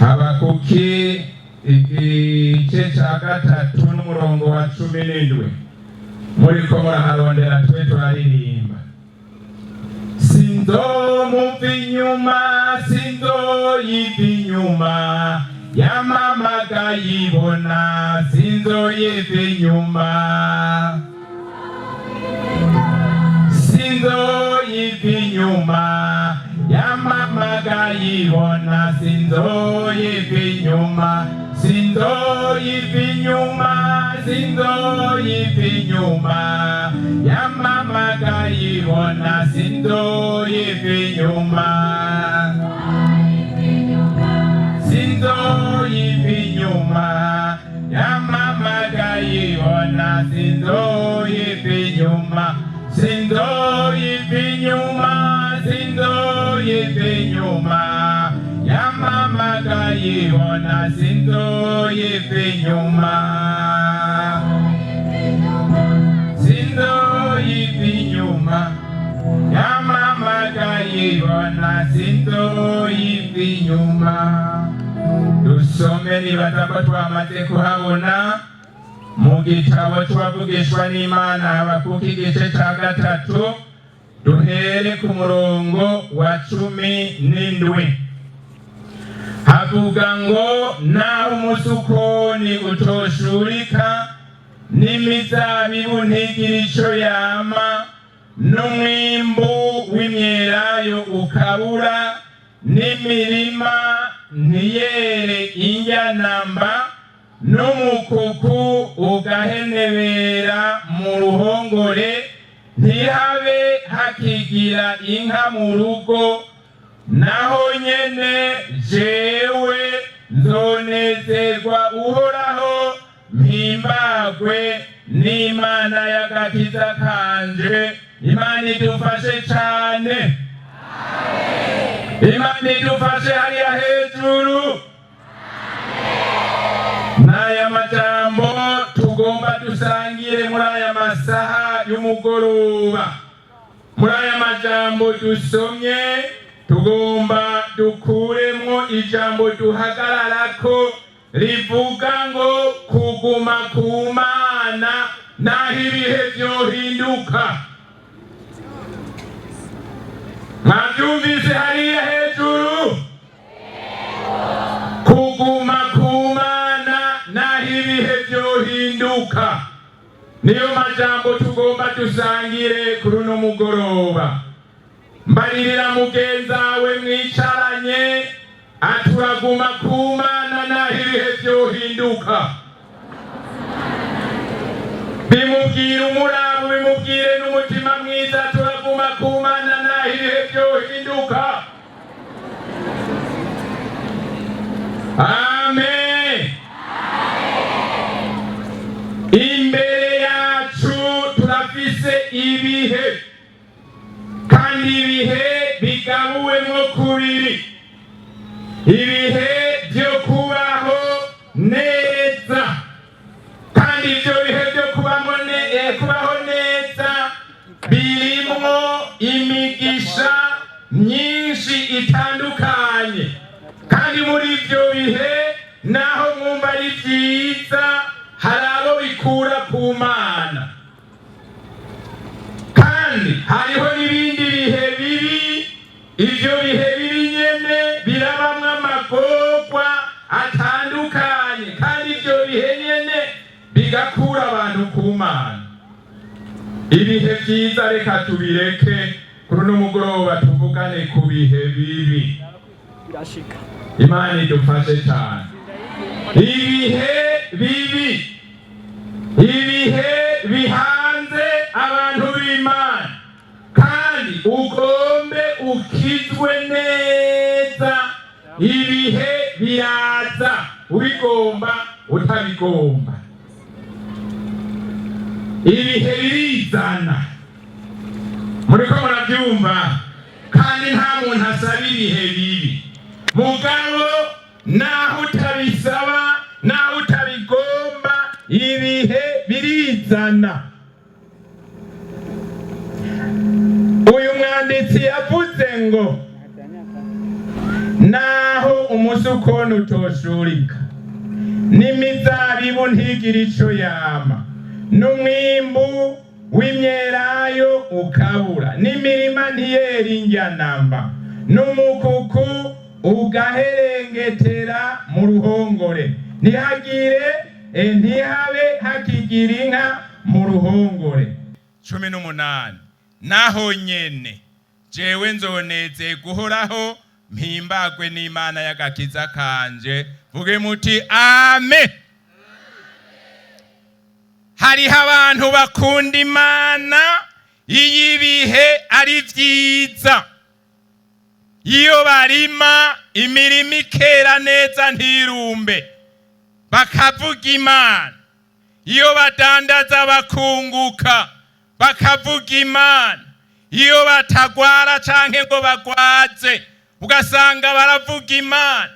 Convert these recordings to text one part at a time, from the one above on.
Habakuki igice ca gatatu n'umurongo wa 17 muriko muraharondera twe turaririmba. Sinzomuva inyuma, sinzoyiva inyuma, yamamaga yibona, sinzoyiva inyuma, sinzoyiva inyuma, yamamaga yibona, sinzoyiva inyuma, sinzoyiva inyuma, sinzoyiva inyuma, yamamaga yibona, sinzoyiva inyuma, sinzoyiva inyuma, yamamaga yibona, sinzoyiva inyuma, sinzoyiva inyuma, sinzoyiva inyuma, yamamaga yibona, sinzoyiva inyuma, sinzoyiva inyuma, yamamaga yibona, sinzoyiva inyuma. Dusome nibaza ko twamaze kuhabona mu gitabo twavugishwa n'Imana Habakuki igice ca gatatu, duhere ku murongo wa 17. Havuga ngo naho umusukoni utoshurika n'imizabibu ntigira ico yama, n'umwimbu w'imyelayo ukabura, n'imirima ntiyere indya namba, n'umukuku ugahenebera mu ruhongore, ntihabe hakigira inka mu rugo. Naho nyene jewe nzonezerwa Uhoraho, mpimbagwe n'Imana y'agakiza kanje. Imana idufashe cane, Imana idufashe hariya hejuru. N'aya majambo tugomba dusangire muri aya masaha y'umugoroba. Muri aya majambo dusomye tugomba dukuremwo ijambo duhagararako rivuga ngo kuguma ku Mana naho ibihe vyohinduka. Mwavyumvise hariya hejuru? Kuguma ku Mana naho ibihe vyohinduka, niyo majambo tugomba dusangire kuri uno mugoroba. Mbaririra mugenzawe mwicaranye aturaguma ku Mana naho ibihe vyohinduka. Bimubwire umurabo, bimubwire n'umutima mwiza, turaguma ku Mana naho ibihe vyohinduka. Amen. Imbere yacu turafise ibihe, kandi ibihe bigabuwemwo kubiri. Ibihe vyo kubaho neza, kandi ivyo bihe vyo kubaho neza birimwo imigisha myinshi itandukanye. Kandi muri ivyo bihe naho mwumva ari vyiza, hari abo bikura ku Mana, kandi hariho n'ibindi bihe bibi. Ivyo bihe bibi nyene birabamwo amagorwa atandukanye, kandi ivyo bihe nyene bigakura abantu ku Mana. Ibihe vyiza reka tubireke kuri uno mugoroba, tuvugane ku bihe bibi. Imana idufashe cyane. Ibihe bibi, ibihe bihanze abantu b'Imana, kandi ugombe ukizwe neza. Ibihe biraza, ubigomba utabigomba. Ibihe birizana, muriko murabyumva, kandi nta muntu asaba ibihe bibi. Mugabo naho utabisaba, naho utabigomba, ibihe birizana. Uyu mwanditsi yavuze ngo naho umusukoni utoshurika, n'imizabibu ntigira ico yama, n'umwimbu w'imyelayo ukabura, n'imirima ntiyera indyanamba, n'umukuku ugaherengetera mu ruhongore, ntihabe hakigira inka mu ruhongore. 18 naho nyene jewe nzoneze guhoraho mpimbagwe n'Imana y'agakiza kanje. Vuge muti amen. Hariho abantu bakunda Imana iyo ibihe ari vyiza, iyo barima imirima ikera neza ntirumbe bakavuga Imana, iyo badandaza bakunguka bakavuga Imana, iyo batagwara canke ngo bagwaze ugasanga baravuga Imana.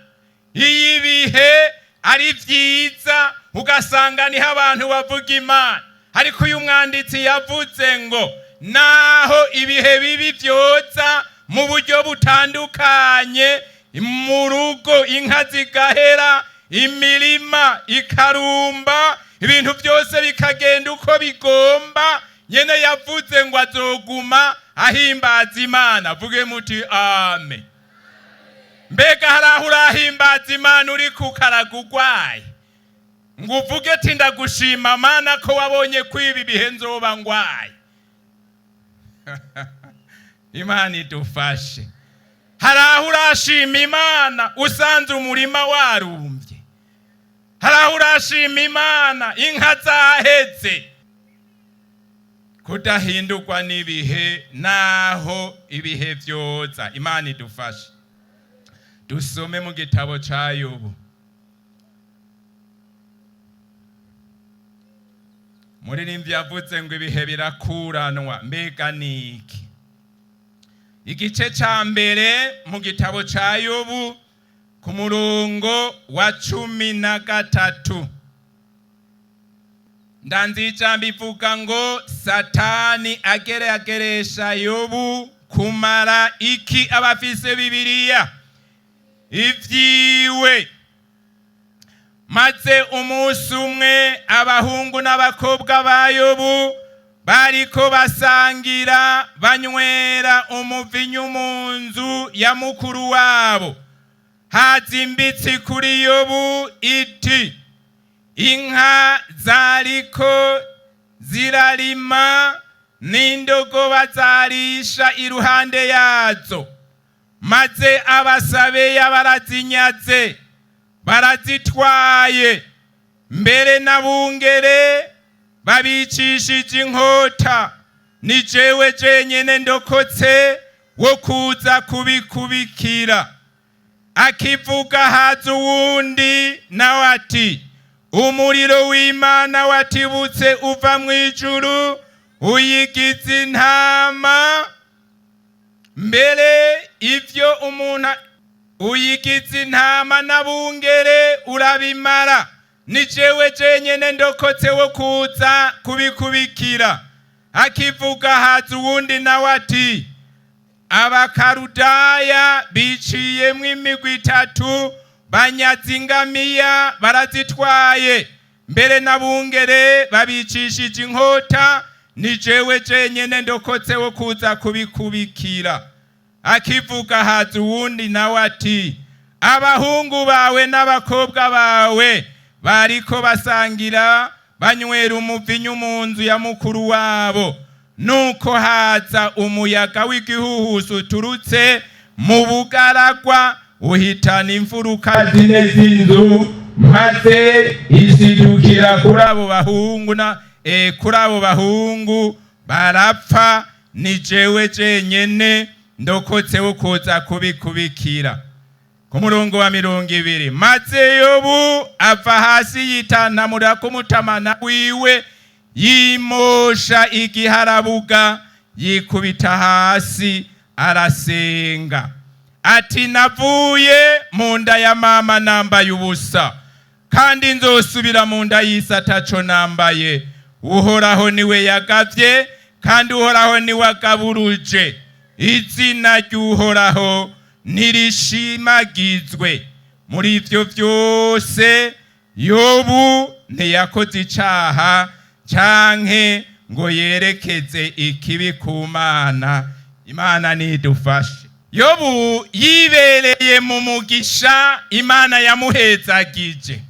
Iyo ibihe ari vyiza ugasanga niho abantu bavuga Imana. Ariko uyu mwanditsi yavuze ngo naho ibihe bibi vyoza mu buryo butandukanye, mu rugo inka zigahera, imirima ikarumba, ibintu byose bikagenda uko bigomba, nyene yavuze ngo azoguma ahimbaza Imana. Vuge muti amen. Mbega haraho urahimbaza Imana uri kukaraga ugwaye ngo uvuge ati ndagushima Mana ko wabonye ko ibi bihe nzoba ngwaye? Imana idufashe. Haraho urashima Imana usanze umurima warumvye, haraho urashima Imana inka zaheze. Kudahindurwa n'ibihe naho ibihe vyoza. Imana idufashe. Dusome mu gitabo ca Yobu. Muririmvyi yavuze ngo ibihe birakuranwa. Mbega niki? Igice ca mbere mu gitabo ca Yobu ku murongo wa 13 ndanzi ijambo ivuga ngo Satani ageresha Yobu kumara iki? Abafise Bibiliya ivyiwe. Maze umunsi umwe abahungu n'abakobwa ba Yobu bariko basangira banywera umuvinyu mu nzu ya mukuru wabo. Hazimbitse kuri Yobu iti inka zariko zirarima n'indogoba zarisha iruhande yazo, maze abasabeya barazinyaze barazitwaye, mbere n'abungere babicishije inkota. Ni jewe jenyene ndokotse wo kuza kubikubikira. Akivuga haza uwundi nawe ati umuriro w'Imana watibutse uva mw'ijuru uyigize intama. Mbere ivyo umuntu uyigize intama n'abungere urabimara. Ni jewe jenyene ndokotse wo kuza kubikubikira. Akivuga haza uwundi nawe ati Abakarudaya biciyemwo imigwi 3 banyaze ingamiya barazitwaye, mbere n'abungere babicishije inkota. Ni jewe jenyene ndokotse wo kuza kubikubikira. Akivuga haza uwundi nawe ati abahungu bawe n'abakobwa bawe bariko basangira banywera umuvinyu mu nzu ya mukuru wabo. Nuko haza umuyaga w'igihuhusi uturutse mu bugaragwa uhitana imfuruka zine z'inzu, maze isidukira kuri abo bahungu barapfa. Ni jewe jenyene ndokotse wo kuza kubikubikira. Ku murongo wa 20 maze Yobu ava hasi yitanamura ku mutamana wiwe, yimosha igiharabuga, yikubita hasi arasenga ati navuye mu nda ya mama nambaye ubusa, kandi nzosubira mu nda y'isi ataco nambaye. Uhoraho niwe yagavye, kandi Uhoraho niwe agaburuje. Izina ry'Uhoraho nirishimagizwe. muri ivyo byose Yobu ntiyakoze icaha canke ngo yerekeze ikibi ku Mana. Imana nidufashe. Yobu yibereye mu mugisha Imana yamuhezagije,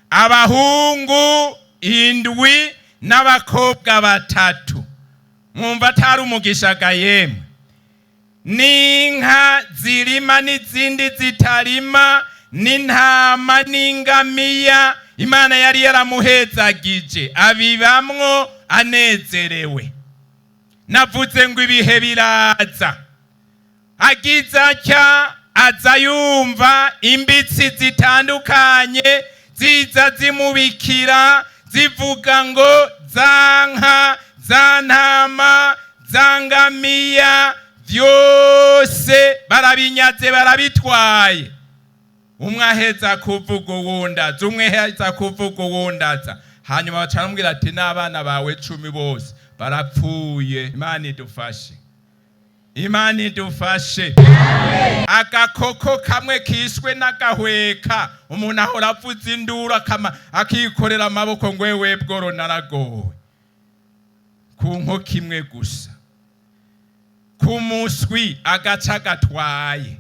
abahungu 7 n'abakobwa 3. Mwumva atari umugisha ga yemwe? N'inka zirima n'izindi zitarima, n'intama n'ingamiya, Imana yari yaramuhezagije, abibamwo anezerewe. Navuze ngo ibihe biraza, agize atya aza yumva imbitsi zitandukanye ziza zimubikira zivuga ngo zanka, zantama, zangamiya vyose barabinyaze barabitwaye. Umwe aheza kuvuga uwundaza, umwe aheza kuvuga uwundaza. Hanyuma bacaramubwira ati n'abana bawe 10 bose barapfuye. Imana idufashe, Imana idufashe. Agakoko kamwe kishwe n'agahweka, umuntu ahora avuza induru akikorera amaboko ngo wewe bworo naragowe. Ku nkoko imwe gusa, ku muswi agaca gatwaye.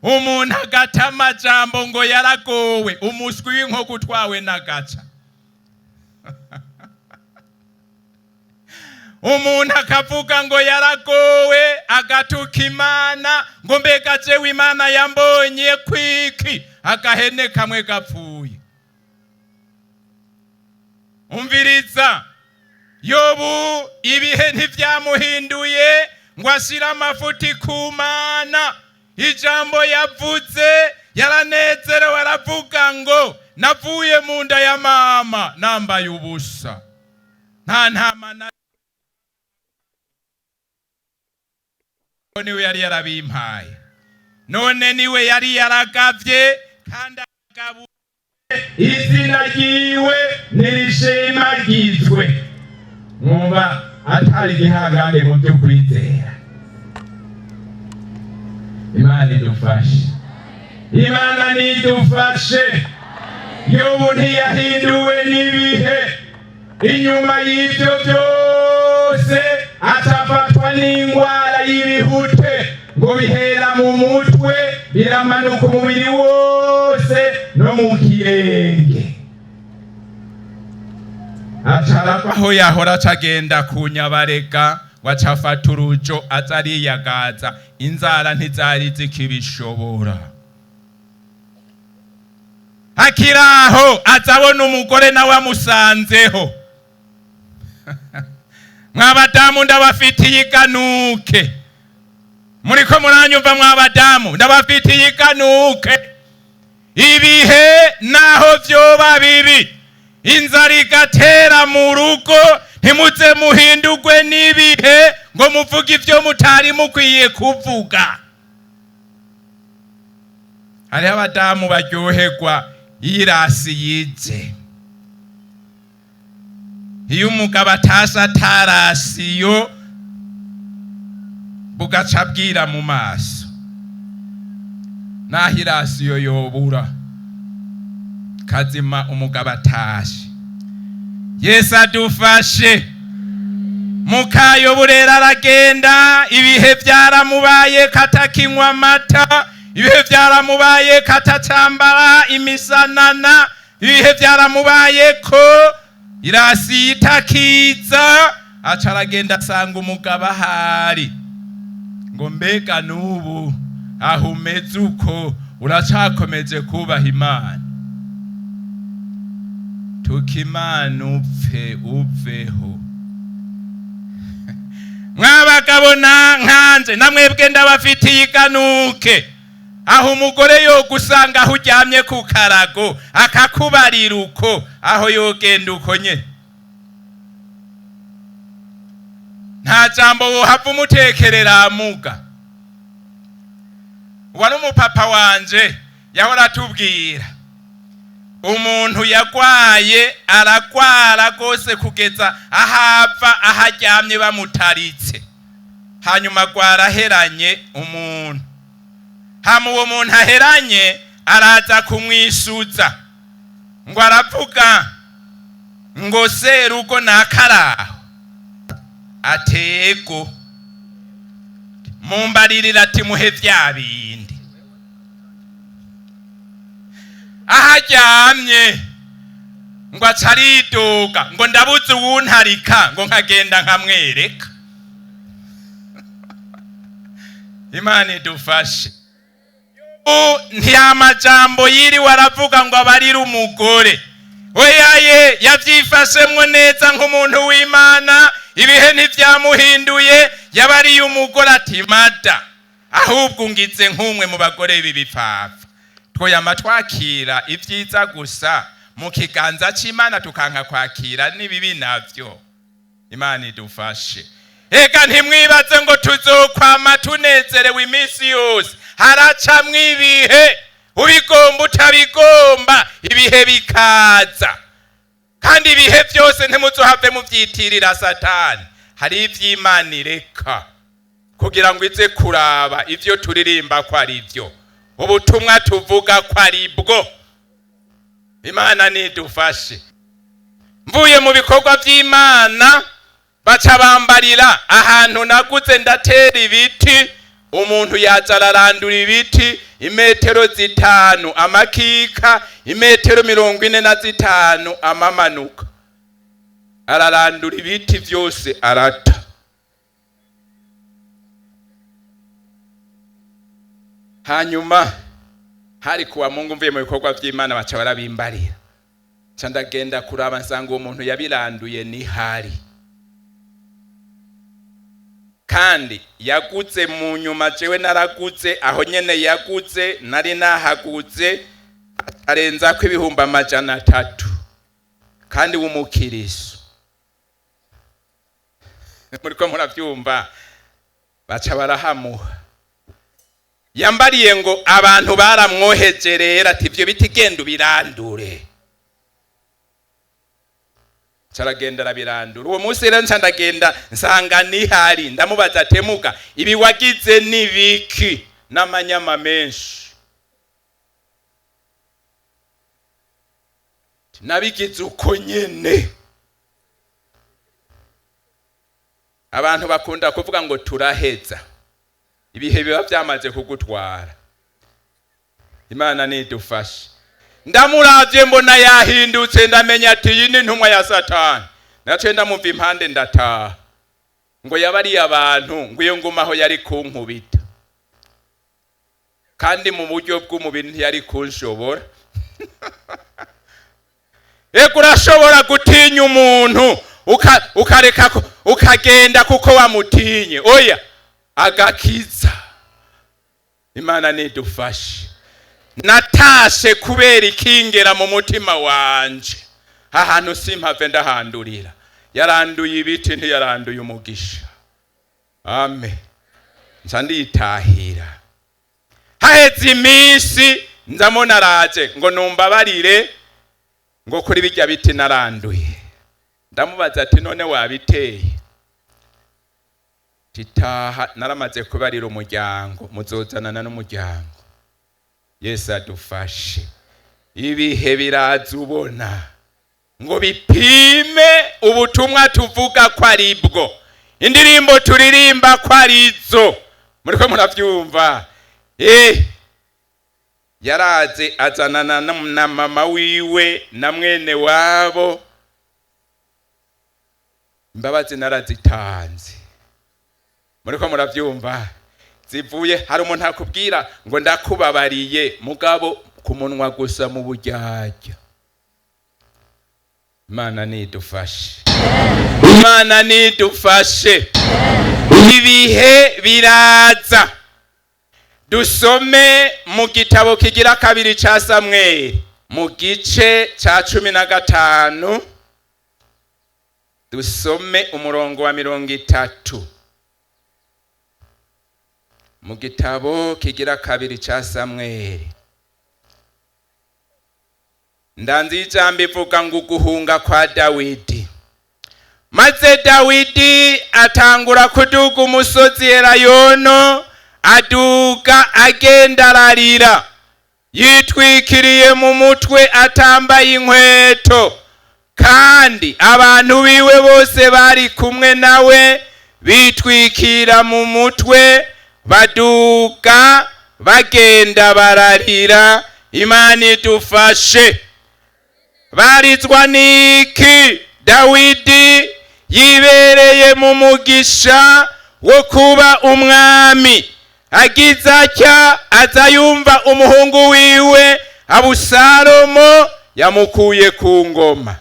Umuntu agata amajambo ngo yaragowe, umuswi w'inkoko utwawe n'agaca. Umuntu akavuga ngo yaragowe, agatuka Imana ngo mbega jewe Imana yambonye kwiki, agahene kamwe gapfuye. Umviriza, Yobu ibihe ntivyamuhinduye ngo ashira amafuti ku Mana. Ijambo yavuze yaranezerewe, aravuga ngo navuye mu nda ya mama nambaye ubusa, nta ntama niwe yari yarabimpaye, none niwe yari yaragavye kandi agabu izina ryiwe nirishemagizwe. Mwumva atari gihangane mu byo kwizera. Imana idufashe, Imana nidufashe. Yobu ntiyahinduwe n'ibihe, inyuma y'ibyo byose atafatwa n'ingwara y'ibihute ngo bihera mu mutwe biramanuka umubiri wose no mu kirenge. Acarapa aho yahora acagenda kunyabarega, wacafata urujo azariyagaza, inzara ntizari zikibishobora. Akiraho azabona umugore nawe amusanzeho. Mwabadamu ndabafitiye iganuke, muriko muranyumva mwabadamu? Ndabafitiye iganuke. Ibihe naho vyoba bibi, inzara igatera mu rugo, ntimuze muhindurwe n'ibihe ngo muvuge ivyo mutari mukwiye kuvuga. Hariho abadamu baryoherwa irasi yije. Iyo umugabo atasha atarasiyo bugaca bwira mu maso, naho irasiyo yobura kazima umugabo atashe. Yesu adufashe. Mukayobu rero aragenda, ibihe byaramubaye katakinywa amata, ibihe byaramubaye katacambara imisanana, ibihe byaramubaye ko irasi itakiza. Aca aragenda asanga umugabo ahari, ngo mbega n'ubu aho umeze uko uracakomeje kubaha Imana? Tukimana upfe uveho. Mwabagabo nankanje namwebwe ndabafitiye iganuke. Aho umugore yo gusanga aho uryamye ku karago akakubarira uko, aho yogenda uko nye, nta jambo wohava umutekerera amuga. Wari umupapa wanje yahora atubwira, umuntu yagwaye aragwara gose kugeza ahava aharyamye bamutaritse, hanyuma gwaraheranye umuntu hama uwo muntu aheranye araza kumwisuza ngo aravuga ngo serugo nakaraho atego mumbaririra ati muhe vya bindi aharyamye ngo acaridoga ngo ndabuze uwuntarika ngo nkagenda nkamwereka. Imana idufashe. Ntiyamajambo yiri waravuga ngo abarira umugore oyaye yavyifashemwo neza nk'umuntu w'Imana, ibihe ntivyamuhinduye, yabariye umugore ati mada ahubwo ngize nk'umwe mu bagore b'ibipfapfa. Twoyama twakira ivyiza gusa mu kiganza c'Imana tukanka kwakira n'ibibi navyo. Imana idufashe. Ega ntimwibaze ngo tuzokwama tunezerewe iminsi yose, haracamwo ibihe ubigomba utabigomba ibihe bikaza, kandi ibihe byose ntimuzohave muvyitirira Satani. Hari ivy'Imana ireka kugira ngo ize kuraba ivyo turirimba ko ari byo, ubutumwa tuvuga ko ari bwo. Imana nidufashe. Mvuye mu bikorwa vy'Imana baca bambarira ahantu naguze ndatera ibiti, umuntu yaza ararandura ibiti imetero 5 amakika, imetero 45 amamanuka, ararandura ibiti vyose arata. Hanyuma hari kuwa Mungu mvuye mu bikorwa vy'Imana baca barabimbarira, candagenda kuraba nsanga uwo muntu yabiranduye ni hari, kandi yaguze mu nyuma jewe naraguze aho nyene yaguze nari nahaguze arenza ko 300 kandi w'umukiriso. Muriko muravyumva, baca barahamuha. Yambariye ngo abantu baramwohejerera ati ivyo biti genda birandure, caragenda arabirandura. Uwo munsi rero ncandagenda nsanga nihari, ndamubaza temuga ibi wagize nibiki n'amanyama menshi. Nabigize uko nyene. Abantu bakunda kuvuga ngo turaheza, ibihe biba byamaze kugutwara. Imana nidufashe. Ndamuravye mbona yahindutse, ndamenya ati iyi ni ntumwa ya Satani. Nace ndamumva impande ndataha ngo yabariye abantu ngo iyo ngumaho yari kunkubita, kandi mu buryo bw'umubiri ntiyari kunshobora. Ego urashobora gutinya umuntu ukareka ukagenda kuko wamutinye, oya agakiza. Imana nidufashe. Natashe kubera ikingera mu mutima wanje, ahantu simpave ndahandurira. Yaranduye ibiti ntiyaranduye umugisha. Amen. Ncanditahira. Haheze iminsi ndamona araje ngo numbabarire ngo kuri bijya biti naranduye. Ndamubaza ati none wabiteye? Titaha naramaze kubarira umuryango, muzozanana n'umuryango. Yesu adufashe. Ibihe biraza ubona ngo bipime ubutumwa tuvuga ko ari bwo, indirimbo turirimba ko ari zo. Muriko muravyumva? Yaraze azanana na mama wiwe na mwene wabo, imbabazi narazitanze. Muriko muravyumva? Zivuye hari umuntu akubwira ngo ndakubabariye mugabo kumunwa gusa mu buryarya. Imana nidufashe. Imana nidufashe. Ibihe biraza. Dusome mu gitabo kigira 2 ca Samweli mu gice ca 15, dusome umurongo wa 30. Mu gitabo kigira 2 ca Samweli. Ndanzi ijambo ivuga ngo guhunga kwa Dawidi. Maze Dawidi atangura kuduga umusozi Elayono, aduga agenda ararira, yitwikiriye mu mutwe atambaye inkweto, kandi abantu biwe bose bari kumwe nawe bitwikira mu mutwe, baduga bagenda bararira. Imana idufashe. Barizwa niki? Dawidi yibereye mu mugisha wo kuba umwami, agize atya aza yumva umuhungu wiwe Abusalomo yamukuye ku ngoma.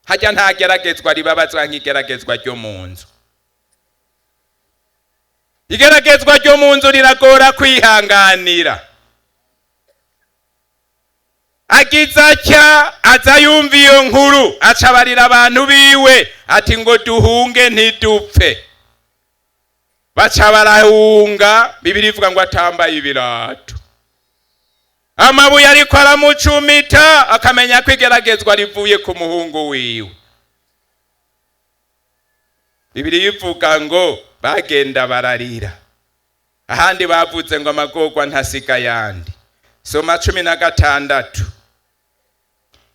Hajya ntageragezwa ribabazwa nk'igeragezwa ryo mu nzu. Igeragezwa ryo mu nzu riragora kwihanganira. Agize atya aza yumva iyo nkuru, acabarira abantu biwe ati ngo duhunge ntidupfe. Baca barahunga. Bibiri ivuga ngo atambaye ibirato. Amabuye ariko aramucumita, akamenya ko igeragezwa rivuye ku muhungu wiwe. Bibiri ivuga ngo bagenda bararira. Ahandi bavuze ngo amagorwa ntasiga yandi. Soma 16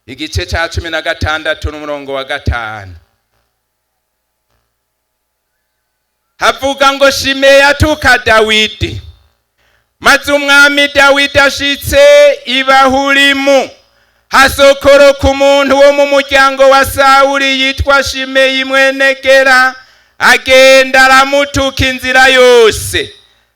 igice ca 16 n'umurongo wa 5. Havuga ngo Shimeyi atuka Dawidi. Maze umwami Dawidi ashitse i Bahurimu, hasokoro ku muntu wo mu muryango wa Sawuli yitwa Shimeyi mwene Gera, agenda aramutuka inzira yose.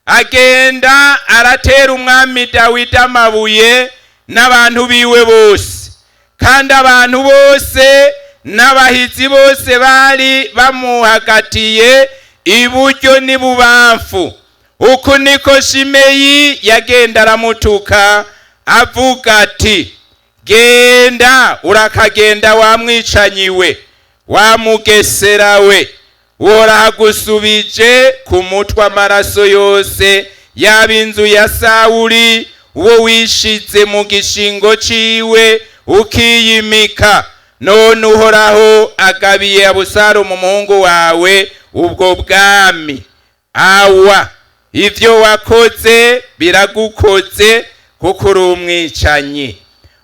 Agenda aratera umwami Dawidi amabuye n'abantu biwe bose, kandi abantu bose n'abahizi bose bari bamuhagatiye iburyo n'ibubamfu. Uku niko Shimeyi yagenda aramutuka avuga ati, genda urakagenda wa mwicanyiwe, wa mugesera we, woragusubije ku mutwe amaraso yose y'ab'inzu ya Sawuli, uwo wishize mu gishingo ciwe ukiyimika. None Uhoraho agabiye Abusalomu umuhungu wawe ubwo bwami. Awa ivyo wakoze biragukoze, kuko uri umwicanyi.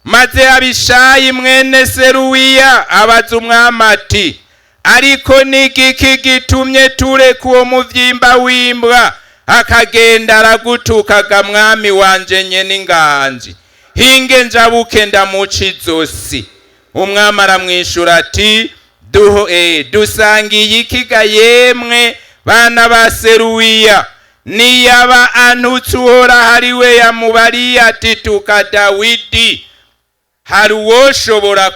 Maze Abishayi mwene Seruya abaza umwami ati, ariko nigiki gitumye tureka uwo muvyimba w'imbwa akagenda aragutukaga mwami wanje nyene inganji? Hinge njabuke ndamuca izosi. Umwami aramwishura ati, dusangiye ikiga yemwe bana ba Seruya? Niyaba antutse Uhoraho ari we yamubariye ati tuka Dawidi, hari uwoshobora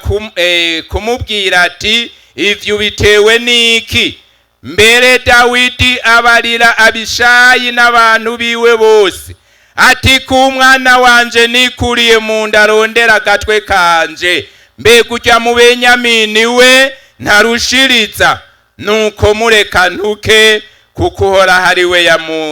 kumubwira ati ivyo bitewe niki? Mbere Dawidi abarira Abishayi n'abantu biwe bose ati, ku mwana wanje nikuriye mu nda arondera agatwe kanje, mbega urya mu Benyamini we ntarushiriza? Nuko mureka ntuke, kuko Uhoraho ari we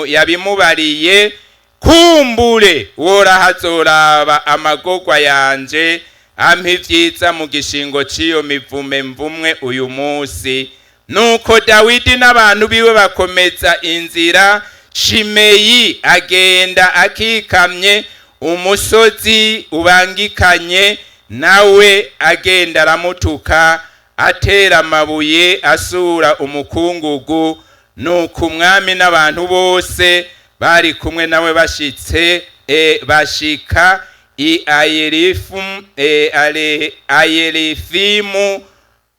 yabimubariye. Kumbure Uhoraho azoraba amagorwa yanje, ampa ivyiza mu gishingo ciyo mivume mvumwe uyu musi. Nuko Dawidi n'abantu biwe bakomeza inzira. Shimeyi agenda akikamye umusozi ubangikanye, nawe agenda aramutuka atera amabuye asura umukungugu. Nuko umwami n'abantu bose bari kumwe nawe bashika i Ayerifimu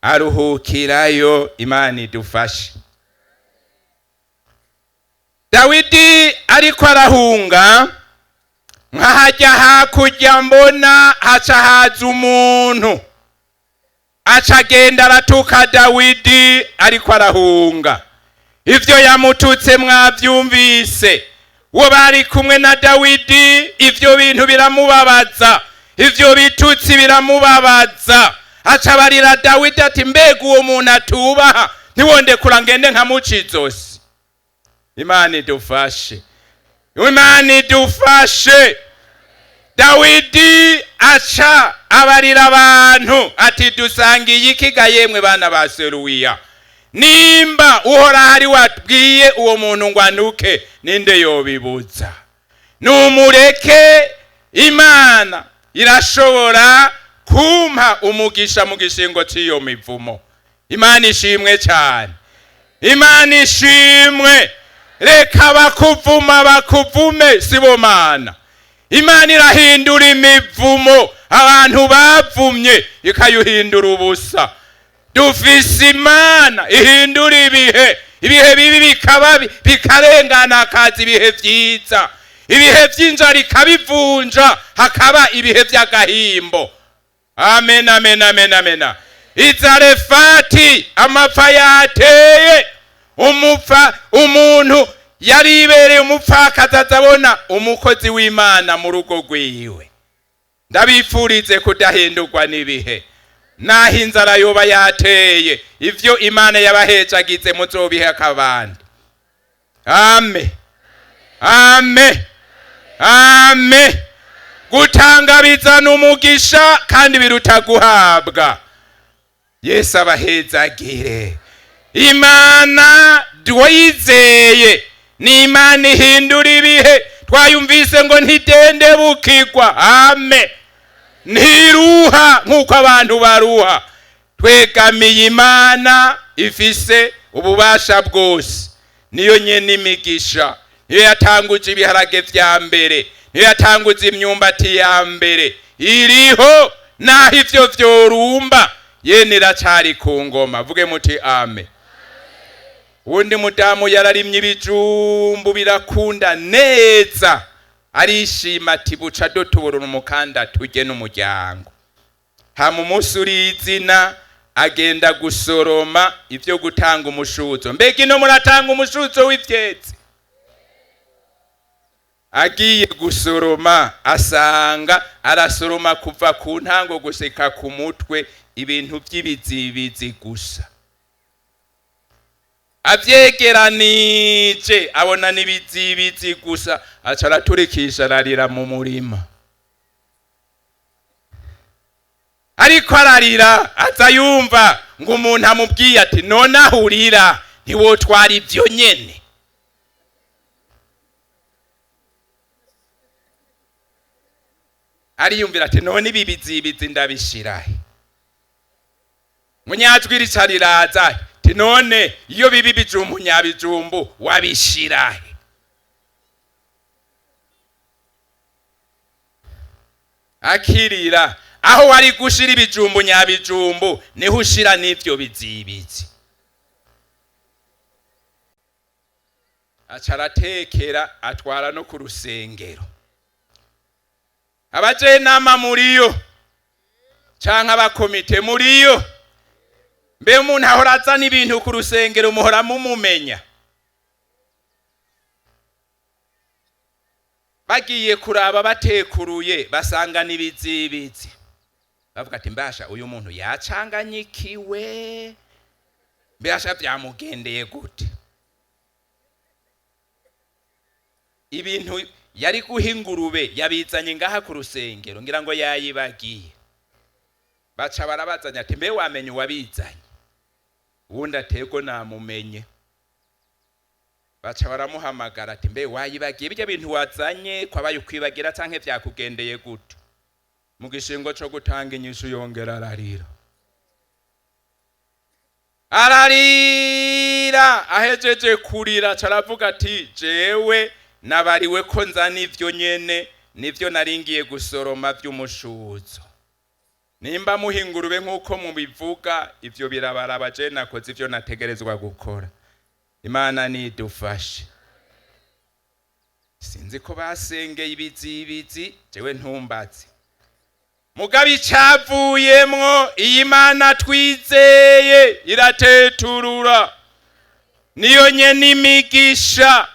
aruhukirayo. Imana idufashe. Dawidi ariko arahunga, nkahajya hakurya mbona haca haza umuntu, acagenda aratuka Dawidi ariko arahunga. Ivyo yamututse mwavyumvise. Uwo bari kumwe na Dawidi ivyo bintu biramubabaza, ivyo bitutsi biramubabaza. Acabarira Dawidi ati, mbega uwo muntu atubaha ntiwonde kurangende nkamuca izosi. Imana idufashe. Imana idufashe. Dawidi aca abarira abantu ati, dusangiye ikiga yemwe bana ba Seruya? nimba uhoraho ari wabwiye uwo muntu ngo anuke, ninde yobibuza? Numureke, Imana irashobora kumpa umugisha mu gishingo cy'iyo mivumo. Imana ishimwe cyane, Imana ishimwe. Reka bakuvuma bakuvume, sibo Mana. Imana irahindura imivumo abantu bavumye ikayuhindura ubusa. Dufise Imana ihindura ibihe bibi bikaba bikarengana, akazi ibihe vyiza, ibihe vy'inzara ikabivunja, hakaba ibihe vy'agahimbo. Amen, amen, amen, amen. Izarefati amapfa yateye, umuntu yaribereye umupfakazi azabona umukozi w'Imana mu rugo rwiwe. Ndabifurize kudahindurwa n'ibihe, naho inzara yoba yateye, ivyo Imana yabahejagize muzobihe akabandi. Amen, amen, amen. Gutanga bizana umugisha kandi biruta guhabwa. Yesu abahezagire. Imana twizeye ni Imana ihindura ibihe. Twayumvise ngo ntidende bukigwa. Amen. Ntiruha nk'uko abantu baruha. Twegamiye Imana ifise ububasha bwose. Niyo nyene imigisha, niyo yatanguje ibiharage vya mbere, niyo yatanguje imyumbati ya mbere. Iriho naho ivyo vyorumba, yene iracari ku ngoma. Vuge muti amen. Undi mudamu yararimye ibijumbu birakunda neza, arishima ati buca dutubura umukanda turye n'umuryango. Hama umunsi urizina agenda gusoroma ivyo gutanga umushuzo. Mbega ino muratanga umushuzo w'ivyezi? Agiye gusoroma asanga arasoroma kuva ku ntango gushika ku mutwe ibintu by'ibizibizi gusa. Avyegeranije abona n'ibizibizi gusa, aca araturikisha ararira mu murima. Ariko ararira aza yumva ngo umuntu amubwiye ati none ahurira ntiwotwara ivyo nyene. Ariyumvira ati none ibi bizibizi ndabishirahe. Munyajwi ricariraza ati none iyo bibi bijumbu nyabijumbu wabishirahe. Akirira aho wari gushira ibijumbu nyabijumbu niho ushira n'ivyo bizibizi. Aca aratekera atwara no ku rusengero. Abajenama muriyo canke abakomite muriyo, mbe umuntu ahora azana ibintu ku rusengero muhora mumumenya? Bagiye kuraba batekuruye basanga n'ibizibizi, bavuga ati mbasha uyu muntu yacanganyikiwe, mbasha byamugendeye gute? Ibintu yari guhingurube yabizanye ngaha ku rusengero, ngira ngo yayibagiye. Baca barabazanya ati mbe wamenye wabizanye? Uwundi atego namumenye. Baca baramuhamagara ati mbe wayibagiye bijya bintu wazanye kwabaye ukwibagira canke vyakugendeye gute? Mu gishingo cyo gutanga inyishu yongera ararira. Ararira ahejeje kurira caravuga ati jewe nabariwe ko nzana ivyo nyene nivyo naringiye gusoroma vy'umushuzo. Nimba muhingurube nk'uko mubivuga ivyo birabaraba, je nakoze ivyo nategerezwa gukora. Imana nidufashe. Sinzi ko basengeye ibizibizi, jewe ntumbaze. Mugabi cavuyemwo iyi Mana twizeye irateturura. Niyo nyene imigisha.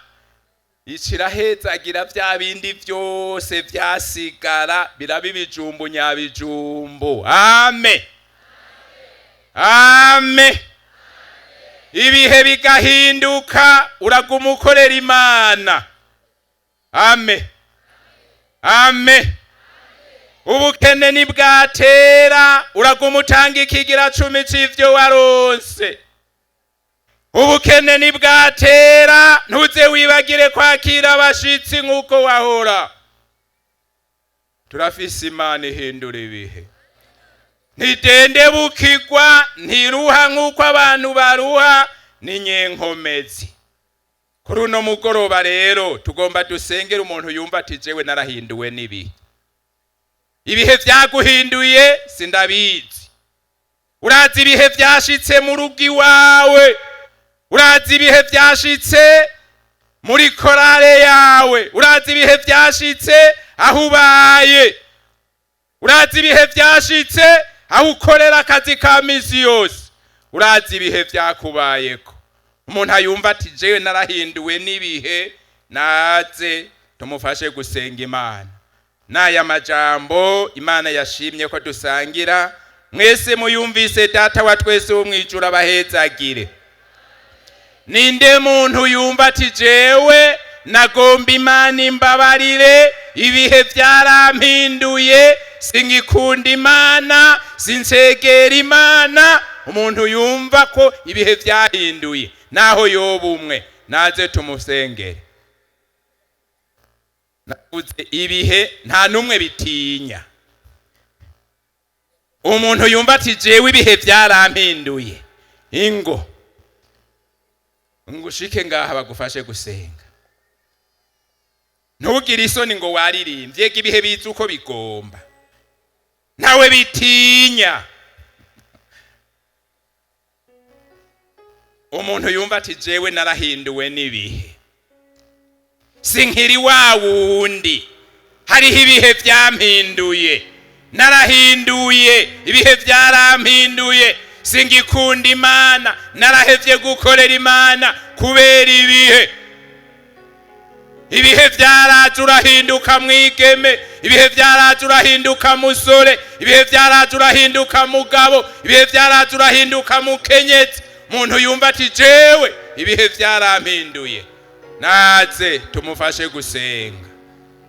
Ichirahezagira vya bindi vyose vyasigara birabi bijumbu nyabijumbu. Amen. Amen. Ibihe bigahinduka uraguma ukorera Imana. Amen. Amen. Ubukene nibwatera uraguma utanga ikigira 10 c'ivyo waronse. ubukene nibwatera ntuze wibagire kwakira abashitsi nk'uko wahora. Turafise Imana ihindura ibihe, ntidende bukigwa, ntiruha nk'uko abantu baruha, ni nyenkomezi. Kuri uno mugoroba rero tugomba dusengera umuntu yumva ati jewe narahinduwe n'ibihe. Ibihe vyaguhinduye sindabizi. Urazi ibihe vyashitse mu rugo iwawe, urazi ibihe vyashitse muri korale yawe, urazi ibihe vyashitse aho ubaye, urazi ibihe vyashitse aho ukorera akazi ka misi yose, urazi ibihe vyakubayeko. Umuntu ayumva ati jewe narahinduwe n'ibihe, naze tumufashe gusenga Imana. Naya majambo Imana yashimye ko dusangira, mwese muyumvise Data wa twese wo mwijuru abahezagire. Ninde muntu yumva ati jewe nagomba Imana imbabarire, ibihe vyarampinduye, singikunda Imana, sinsegera Imana. Umuntu yumva ko ibihe vyahinduye naho yoba umwe, naze tumusengere. Navuze ibihe nta numwe bitinya. Umuntu yumva ati jewe ibihe vyarampinduye, ingo ngushike ngaha bagufashe gusenga. Ntugire isoni ngo waririmbye, ibihe biza uko bigomba, nawe bitinya. Umuntu yumva ati jewe narahinduwe n'ibihe, sinkiri wa wundi, hariho ibihe vyampinduye, narahinduye, ibihe vyarampinduye, singikunda Imana, narahevye gukorera Imana kubera ibihe. Ibihe vyaraje urahinduka mwigeme, ibihe vyaraje urahinduka musore, ibihe vyaraje urahinduka mugabo, ibihe vyaraje urahinduka mukenyezi. Muntu yumva ati jewe ibihe vyarampinduye, naze tumufashe gusenga.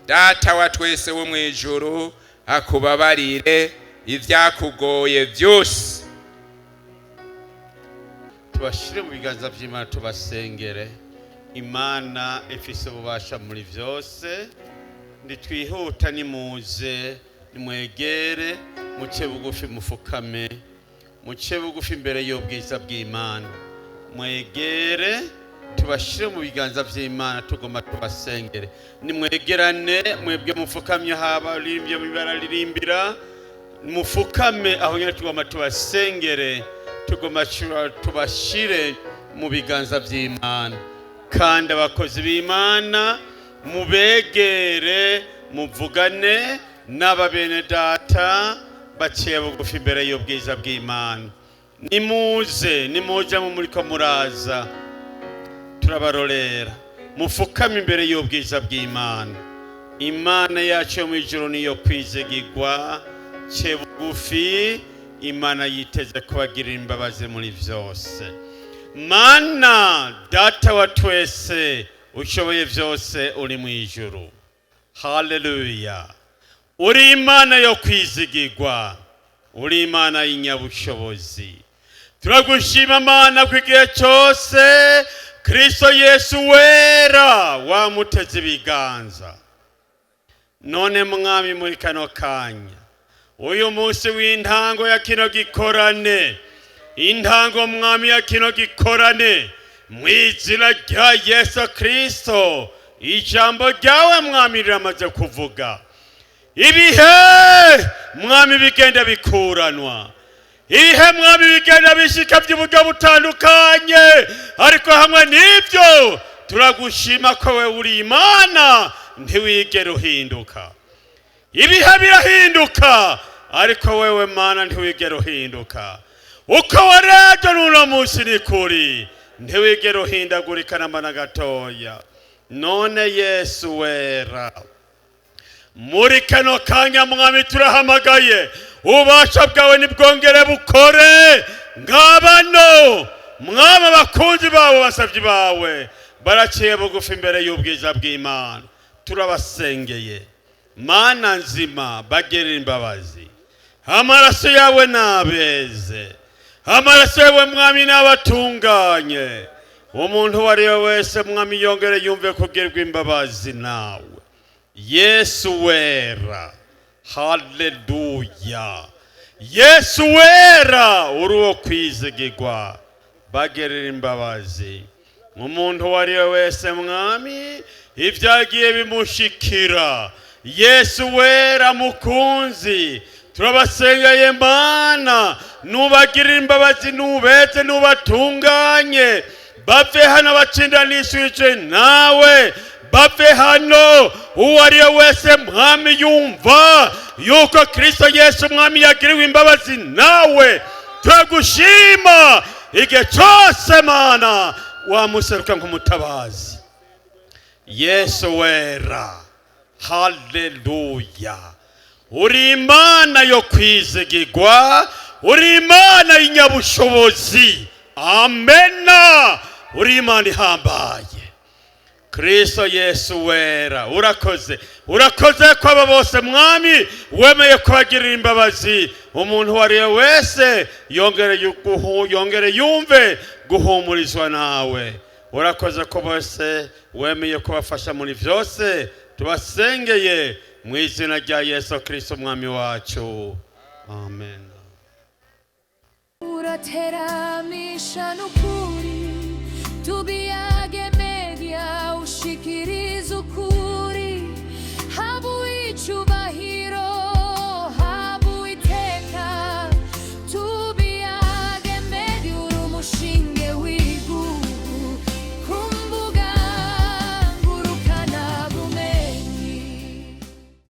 Data wa twese wo mwijuru akubabarire ivyakugoye vyose. Tubashire mu biganza vy'Imana tubasengere. Imana ifise ububasha muri vyose, nditwihuta nimuze nimwegere, muce bugufi mufukame, muce bugufi imbere y'ubwiza bw'Imana, mwegere tubashire mu biganza vy'Imana. Tugomba tubasengere, nimwegerane mwebwe mufukamye, haba ririmbye mu bararirimbira, mufukame aho nyine tugomba tubasengere. Tugomba tubashire mu biganza vy'Imana, kandi abakozi b'Imana mubegere, muvugane n'ababene data baciye bugufi imbere y'ubwiza bw'Imana. Nimuze mu muriko muraza, turabarorera, mufukame imbere y'ubwiza bw'Imana. Imana yacu yo mu ijuru niyo kwizigirwa, ce bugufi. Imana yiteze kubagirira imbabazi muri vyose. Mana Data wa twese ushoboye vyose uri mu ijuru, haleluya. Uri Imana yo kwizigirwa, uri Imana y'inyabushobozi. Turagushima Mana ko igihe cyose Kristo Yesu wera wamuteze ibiganza. None Mwami muri kano kanya, uyu munsi w'intango ya kino gikorane, intango Mwami ya kino gikorane, mw'izina rya Yesu Kristo, ijambo ryawe Mwami riramaze kuvuga. Ibihe Mwami bigenda bikuranwa, ibihe Mwami bigenda bishika by'uburyo butandukanye, ariko hamwe n'ibyo turagushima ko we uri Imana, ntiwigera uhinduka. Ibihe birahinduka, ariko wewe Mana ntiwigera uhinduka. Uko warejo n'uno munsi ni kuri, ntiwigera uhindagurika namba na gatoya. None Yesu wera, muri kano kanya Mwami turahamagaye, ububasha bwawe nibwongere bukore ngabano. Mwami abakunzi bawe, basavyi bawe baraciye bugufi imbere y'ubwiza bw'Imana, turabasengeye. Mana nzima bagirira imbabazi, amaraso yawe nabeze, amaraso yawe Mwami nabatunganye. umuntu uwo ari we wese mwami yongere yumve kugirirwa imbabazi nawe. Yesu wera, haleluya. Yesu wera, uri uwo kwizigirwa, bagirira imbabazi umuntu uwo ari we wese mwami ibyagiye bimushikira. Yesu wera mukunzi, turabasengeye Mana, nubagirira imbabazi, nubeze, nubatunganye, bave hano bacindanishije nawe, bave hano uwo ari we wese mwami yumva yuko Kristo Yesu mwami yagiriwe imbabazi nawe. Turagushima igihe cyose Mana, wamuseruka nk'umutabazi. Yesu wera, haleluya. Uri Imana yo kwizigirwa, uri Imana y'inyabushobozi, amena. Uri Imana ihambaye. Kristo Yesu wera, urakoze, urakoze ko aba bose mwami wemeye kubagirira imbabazi. Umuntu uwo ari we wese yongere yumve guhumurizwa nawe. Urakoze ko bose wemeye kubafasha muri byose. Tubasengeye mu izina rya Yesu Kristo mwami wacu, amen. Urateramisha n'ukuri tubi